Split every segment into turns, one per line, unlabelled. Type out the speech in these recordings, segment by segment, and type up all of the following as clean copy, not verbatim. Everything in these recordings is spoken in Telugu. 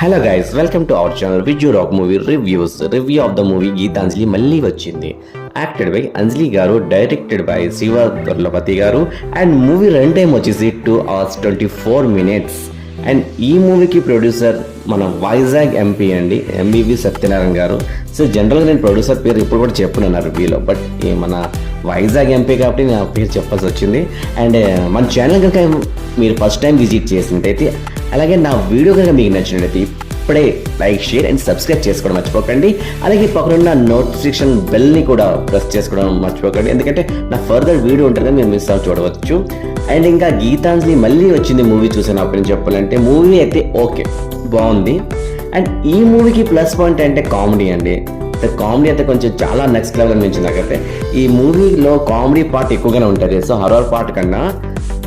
Hello guys, welcome to our channel Viju rock movie reviews. Review of the movie Gitanjali మళ్ళీ వచ్చింది. యాక్టెడ్ బై అంజలి గారు, డైరెక్టెడ్ బై శివ దుర్లపతి గారు, అండ్ మూవీ రన్ టైం వచ్చేసి 2 hours 24 minutes. అండ్ ఈ మూవీకి ప్రొడ్యూసర్ మన వైజాగ్ ఎంపీ అండి, ఎంబీవి సత్యనారాయణ గారు. సో జనరల్గా నేను ప్రొడ్యూసర్ పేరు ఇప్పుడు కూడా చెప్పున్నాను రివ్యూలో, బట్ మన వైజాగ్ ఎంపీ కాబట్టి నా పేరు చెప్పాల్సి వచ్చింది. అండ్ మన ఛానల్ కనుక మీరు ఫస్ట్ టైం విజిట్ చేసినట్టయితే, అలాగే నా వీడియో కనుక మీకు నచ్చినట్టయితే ఇప్పుడే లైక్, షేర్ అండ్ సబ్స్క్రైబ్ చేసుకోవడం మర్చిపోకండి. అలాగే పక్కనున్న నోటిఫికేషన్ బెల్ని కూడా ప్రెస్ చేసుకోవడం మర్చిపోకండి, ఎందుకంటే నా ఫర్దర్ వీడియో ఉంటుంది మీరు మిస్ అవ్వ చూడవచ్చు. అండ్ ఇంకా గీతాంజలి మళ్ళీ వచ్చింది మూవీ చూసాను అప్పుడు చెప్పాలంటే, మూవీ అయితే ఓకే బాగుంది. అండ్ ఈ మూవీకి ప్లస్ పాయింట్ అంటే కామెడీ అండి. కామెడీ అయితే కొంచెం చాలా నెక్స్ట్ లెవెల్ అనిపించింది నాకైతే. ఈ మూవీలో కామెడీ పార్ట్ ఎక్కువగానే ఉంటుంది. సో హర్రర్ పార్ట్ కన్నా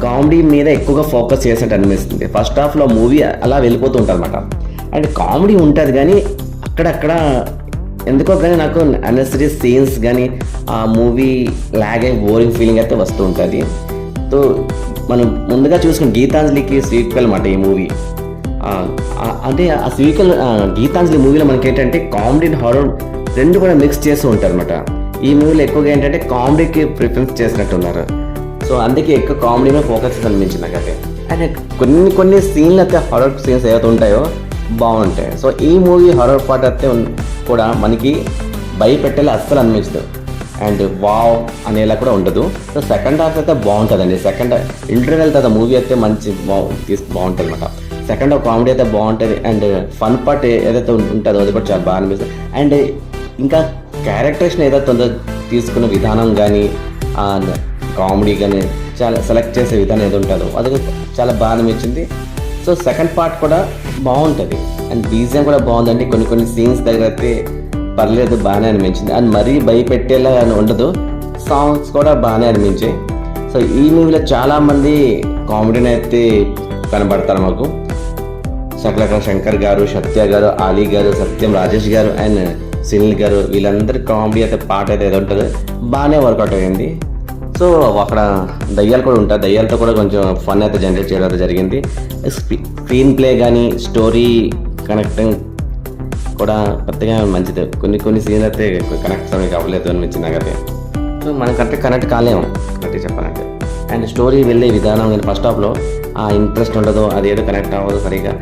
కామెడీ మీద ఎక్కువగా ఫోకస్ చేసినట్టు అనిపిస్తుంది. ఫస్ట్ హాఫ్లో మూవీ అలా వెళ్ళిపోతూ ఉంటుంది అనమాట. అండ్ కామెడీ ఉంటుంది కానీ అక్కడక్కడ ఎందుకో కానీ నాకు అన్నెసరీ సీన్స్ కానీ ఆ మూవీ లాగే బోరింగ్ ఫీలింగ్ అయితే వస్తూ ఉంటుంది. సో మనం ముందుగా చూసుకుని గీతాంజలికి సీక్వెల్ అన్నమాట ఈ మూవీ. అంటే ఆ సీక్వెల్ గీతాంజలి మూవీలో మనకి ఏంటంటే కామెడీ అండ్ హారర్ రెండు కూడా మిక్స్ చేస్తూ ఉంటారు అనమాట. ఈ మూవీలో ఎక్కువగా ఏంటంటే కామెడీకి ప్రిఫరెన్స్ చేసినట్టున్నారు. సో అందుకే ఎక్కువ కామెడీ మీద ఫోకస్ అనిపించింది నాకైతే. అండ్ కొన్ని సీన్లు అయితే హారర్ సీన్స్ ఏవైతే ఉంటాయో బాగుంటాయి. సో ఈ మూవీ హారర్ పార్ట్ అయితే కూడా మనకి భయపెట్టేలా అస్సలు అనిపించదు. అండ్ వావ్ అనేలా కూడా ఉండదు. సో సెకండ్ హాఫ్ అయితే బాగుంటుందండి. సెకండ్ ఇంటర్వెల్ తర్వాత మూవీ అయితే మంచి బాగుంటుంది అనమాట. సెకండ్ హాఫ్ కామెడీ అయితే బాగుంటుంది. అండ్ ఫన్ పార్ట్ ఏదైతే ఉంటుందో అది కూడా చాలా బాగా అనిపిస్తుంది. అండ్ ఇంకా క్యారెక్టరేషన్ ఏదైతే ఉందో తీసుకున్న విధానం కానీ కామెడీ కానీ చాలా సెలెక్ట్ చేసే విధానం ఏదో ఉంటుందో అది చాలా బాగా అనిపించింది. సో సెకండ్ పార్ట్ కూడా బాగుంటుంది. అండ్ బీజియం కూడా బాగుందండి. కొన్ని సీన్స్ దగ్గర అయితే పర్లేదు, బాగానే అనిపించింది. అండ్ మరీ భయపెట్టేలా ఉండదు. సాంగ్స్ కూడా బాగానే అనిపించాయి. సో ఈ మూవీలో చాలామంది కామెడీని అయితే కనబడతారు మాకు. శకలక శంకర్ గారు, సత్య గారు, ఆలీ గారు, సత్యం రాజేష్ గారు అండ్ సునీల్ గారు, వీళ్ళందరి కామెడీ అయితే పాట అయితే ఏదో ఉంటుంది బాగానే వర్కౌట్ అయ్యింది. సో అక్కడ దయ్యాలు కూడా ఉంటాయి. దయ్యాలతో కూడా కొంచెం ఫన్ అయితే జనరేట్ చేయడం జరిగింది. స్క్రీన్ ప్లే కానీ స్టోరీ కనెక్టింగ్ కూడా పెద్దగా మంచిది. కొన్ని సీన్ అయితే కనెక్ట్ అవ్వలేదు అనిపించింది నాకైతే. సో మనకంటే కనెక్ట్ కాలేము అంటే చెప్పాలంటే. అండ్ స్టోరీ వెళ్ళే విధానం కానీ ఫస్ట్ హాఫ్లో ఆ ఇంట్రెస్ట్ ఉండదు, అదేదో కనెక్ట్ అవ్వదు సరిగా.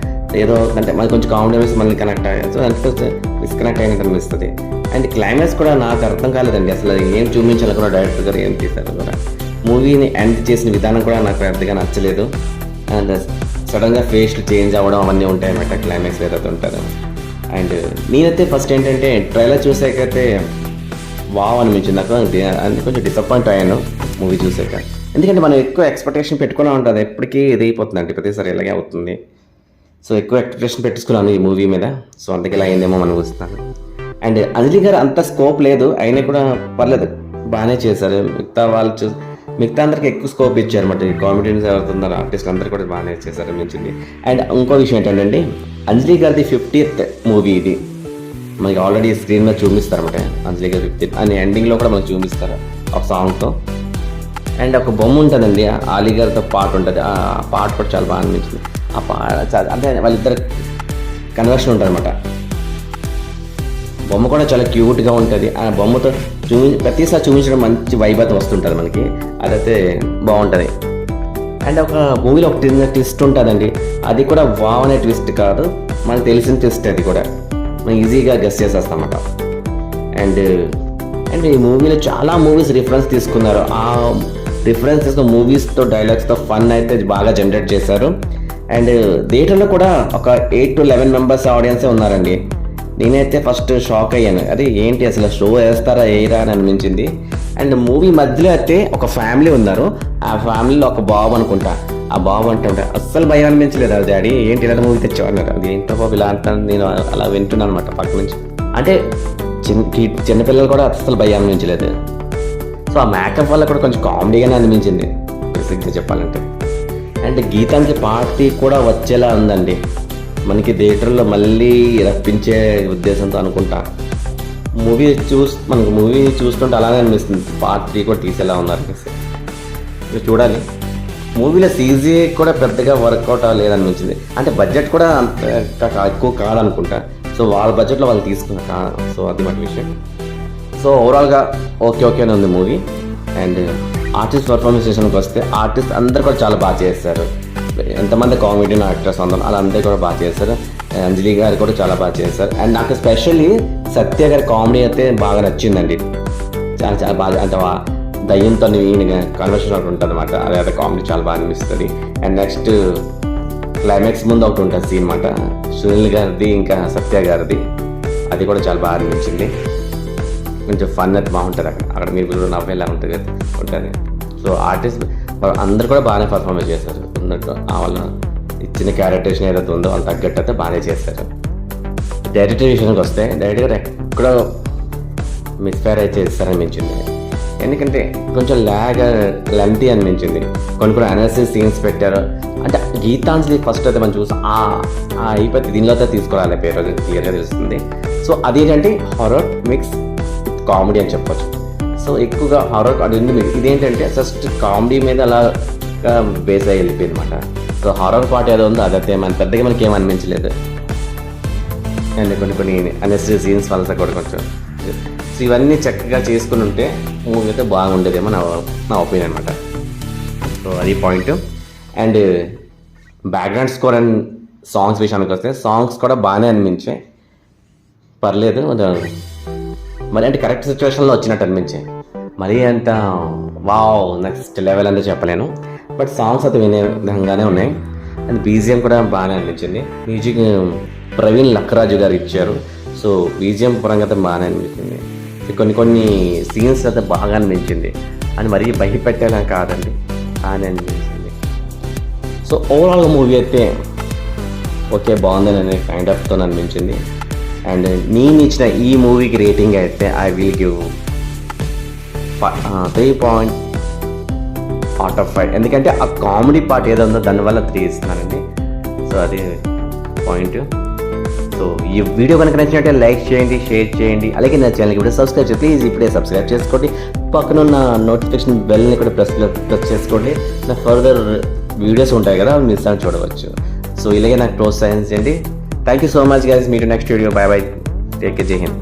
ఏదో అంటే మనకి కొంచెం కామెడీ వేసి మళ్ళీ కనెక్ట్ అయ్యాయి. సో అనిపిస్తే డిస్కనెక్ట్ అయినట్టు అనిపిస్తుంది. అండ్ క్లైమాక్స్ కూడా నాకు అర్థం కాలేదండి అసలు ఏం చూపించాలనుకున్న డైరెక్టర్ గారు ఏం తీశారు కూడా. మూవీని ఎండ్ చేసిన విధానం కూడా నాకు పెద్దగా నచ్చలేదు. అండ్ సడన్గా ఫేస్లు చేంజ్ అవ్వడం అవన్నీ ఉంటాయన్నమాట క్లైమాక్స్ ఏదైతే ఉంటారో. అండ్ నేనైతే ఫస్ట్ ఏంటంటే ట్రైలర్ చూసాకైతే వావ్ అనిపించింది నాకు. అది కొంచెం డిసప్పాయింట్ అయ్యాను మూవీ చూసాక. ఎందుకంటే మనం ఎక్కువ ఎక్స్పెక్టేషన్ పెట్టుకునే ఉంటుంది, ఎప్పటికీ ఇది అయిపోతుందండి, ప్రతిసారి ఇలాగే అవుతుంది. సో ఎక్కువ ఎక్స్పెక్టేషన్ పెట్టుకున్నాను ఈ మూవీ మీద. సో అందుకే ఇలా అయిందేమో మనం చూస్తున్నాను. అండ్ అంజలి గారు అంత స్కోప్ లేదు, అయినా కూడా పర్లేదు బాగానే చేశారు. మిగతా అందరికి ఎక్కువ స్కోప్ ఇచ్చారు అన్నమాట. ఈ కామెడియన్స్ ఎవరుతున్నారో ఆర్టిస్ట్ అందరు కూడా బాగానే చేశారు అనిపించింది. అండ్ ఇంకో విషయం ఏంటంటే అంజలి గారిది 50th మూవీ ఇది. మనకి ఆల్రెడీ స్క్రీన్ మీద చూపిస్తారు అన్నమాట అంజలి గారి 50th అని. ఎండింగ్లో కూడా మనకు చూపిస్తారు ఒక సాంగ్తో. అండ్ ఒక బొమ్మ ఉంటుందండి, ఆలీ గారితో పాట ఉంటుంది. ఆ పాట కూడా చాలా బాగా అనిపించింది. ఆ పాట అంటే వాళ్ళిద్దరు కన్వర్షన్ ఉంటుంది అనమాట. బొమ్మ కూడా చాలా క్యూట్గా ఉంటుంది. ఆ బొమ్మతో ప్రతిసారి చూపించడం మంచి వైబ్ అయితే వస్తుంటుంది మనకి. అదైతే బాగుంటుంది. అండ్ ఒక మూవీలో ఒక ట్విస్ట్ ఉంటుందండి, అది కూడా వావ్ అనే ట్విస్ట్ కాదు, మనకు తెలిసిన ట్విస్ట్. అది కూడా మనం ఈజీగా గెస్ చేసేస్తాం అన్నమాట. అండ్ ఈ మూవీలో చాలా మూవీస్ రిఫరెన్స్ తీసుకున్నారు. ఆ రిఫరెన్స్ తీసుకున్న మూవీస్తో డైలాగ్స్తో ఫన్ అయితే బాగా జనరేట్ చేశారు. అండ్ థియేటర్లో కూడా ఒక 8 to 11 members ఆడియన్సే ఉన్నారండి. నేనైతే ఫస్ట్ షాక్ అయ్యాను, అదే ఏంటి అసలు షో వేస్తారా వేయరా అని అనిపించింది. అండ్ మూవీ మధ్యలో అయితే ఒక ఫ్యామిలీ ఉన్నారు. ఆ ఫ్యామిలీలో ఒక బాబు అనుకుంటా. ఆ బాబు అంటే అస్సలు భయం అనిపించలేదు. అది డాడీ ఏంటి ఇలా మూవీ తెచ్చేవాన్నారు, అది ఏంటో బాబు ఇలా అంటాను. నేను అలా వింటున్నాను అనమాట పక్క నుంచి. అంటే చిన్నపిల్లలు కూడా అస్సలు భయం అనిపించలేదు. సో ఆ మేకప్ వల్ల కూడా కొంచెం కామెడీగానే అనిపించింది బేసిక్గా చెప్పాలంటే. అండ్ గీతాంజలి పార్టీ కూడా వచ్చేలా ఉందండి మనకి థియేటర్లో మళ్ళీ రప్పించే ఉద్దేశంతో అనుకుంటా. మనకు మూవీ చూస్తుంటే అలానే అనిపిస్తుంది. పార్ట్ 3 కూడా తీసేలా ఉన్నారు చూడాలి. మూవీలో సీజీ కూడా పెద్దగా వర్కౌట్ లేదనిపించింది. అంటే బడ్జెట్ కూడా అంత ఎక్కువ కాదనుకుంటా. సో వాళ్ళ బడ్జెట్లో వాళ్ళు తీసుకున్న సో అది మాట విషయం. సో ఓవరాల్గా ఓకేనే ఉంది మూవీ. అండ్ ఆర్టిస్ట్ పర్ఫార్మెన్స్ విషయానికి వస్తే ఆర్టిస్ట్ అందరు కూడా చాలా బాగా చేస్తారు. ఎంతమంది కామెడియన్ యాక్టర్స్ వాళ్ళందరూ కూడా బాగా చేస్తారు. అంజలి గారు కూడా చాలా బాగా చేస్తారు. అండ్ నాకు స్పెషల్లీ సత్య గారి కామెడీ అయితే బాగా నచ్చిందండి. చాలా బాగా అంటే దయ్యంతో కన్వర్షన్ ఒకటి ఉంటుంది అనమాట. అదే కామెడీ చాలా బాగా అనిపిస్తుంది. అండ్ నెక్స్ట్ క్లైమాక్స్ ముందు ఒకటి ఉంటుంది సీన్ అనమాట, సునీల్ గారిది ఇంకా సత్య గారిది. అది కూడా చాలా బాగా అనిపించింది. కొంచెం ఫన్ అయితే బాగుంటుంది అక్కడ మీరు నవ్వేలా ఉంటుంది. సో ఆర్టిస్ట్ అందరు కూడా బాగానే పర్ఫార్మెన్స్ చేస్తారు. ఉన్నట్టు వాళ్ళ ఇచ్చిన క్యారెక్టరేషన్ ఏదైతే ఉందో వాళ్ళు తగ్గట్టు అయితే బాగానే చేస్తారు. డైరెక్టర్ విషయానికి వస్తే డైరెక్టర్ ఎక్కడో మిస్ఫైర్ అయితే చేస్తారనిపించింది. ఎందుకంటే కొంచెం లెంతీ అనిపించింది. కొన్ని అనాలిసిస్ సీన్స్ పెట్టారు. అంటే గీతాంజలి ఫస్ట్ అయితే మనం చూసాం అయిపోతే దీనిలో అయితే తీసుకోవాలి పేరు క్లియర్గా తెలుస్తుంది. సో అదేంటంటే హారర్ మిక్స్ కామెడీ అని చెప్పొచ్చు. సో ఎక్కువగా హారర్ ఇదేంటంటే జస్ట్ కామెడీ మీద అలా బేస్ అయ్యి వెళ్ళిపోయింది అనమాట. సో హారర్ పార్ట్ ఏదో ఉందో అదైతే పెద్దగా మనకి ఏమనిపించలేదు. అండ్ కొన్ని అన్నెసరీ సీన్స్ వల్ల కూడా కొంచెం సో ఇవన్నీ చక్కగా చేసుకుని ఉంటే మూవీ అయితే బాగుండేదేమో నా ఒపీనియన్ అనమాట. సో అది point. And background score and songs విషయానికి వస్తే సాంగ్స్ కూడా బాగానే అనిపించాయి, పర్లేదు. మరి అంటే కరెక్ట్ సిచ్యువేషన్లో వచ్చినట్టు అనిపించాయి. మరీ అంత వావ్ నెక్స్ట్ లెవెల్ అంటే చెప్పలేను, బట్ సాంగ్స్ అయితే వినే విధంగానే ఉన్నాయి. అండ్ బీజిఎం కూడా బాగానే అనిపించింది. మ్యూజిక్ ప్రవీణ్ లక్కరాజు గారు ఇచ్చారు. సో బీజిఎం పరంగా అయితే బాగానే అనిపించింది. కొన్ని సీన్స్ అయితే బాగా అనిపించింది. అని మరీ భయపెట్టేలా కాదండి, బాగానే అనిపించింది. సో ఓవరాల్గా మూవీ అయితే ఓకే బాగుందని అనే కైండ్ ఆఫ్తో అనిపించింది. అండ్ నేను ఇచ్చిన ఈ మూవీకి రేటింగ్ అయితే ఐ విల్ గివ్ 3.5 ఎందుకంటే ఆ కామెడీ పార్ట్ ఏదో ఉందో దానివల్ల 3 ఇస్తున్నానండి. సో అది పాయింట్. సో ఈ వీడియో కనుక నచ్చినట్టే లైక్ చేయండి, షేర్ చేయండి, అలాగే నా ఛానల్కి కూడా సబ్స్క్రైబ్ చేయండి. ప్లీజ్ ఇప్పుడే సబ్స్క్రైబ్ చేసుకోండి. పక్కన ఉన్న నోటిఫికేషన్ బెల్ని కూడా ప్రెస్ చేసుకోండి. నా ఫర్దర్ వీడియోస్ ఉంటాయి కదా మిస్ అని చూడవచ్చు. సో ఇలాగే నాకు ప్రోత్సహించండి. Thank you so much guys. Meet next video. By by. Take care. జై హింద్.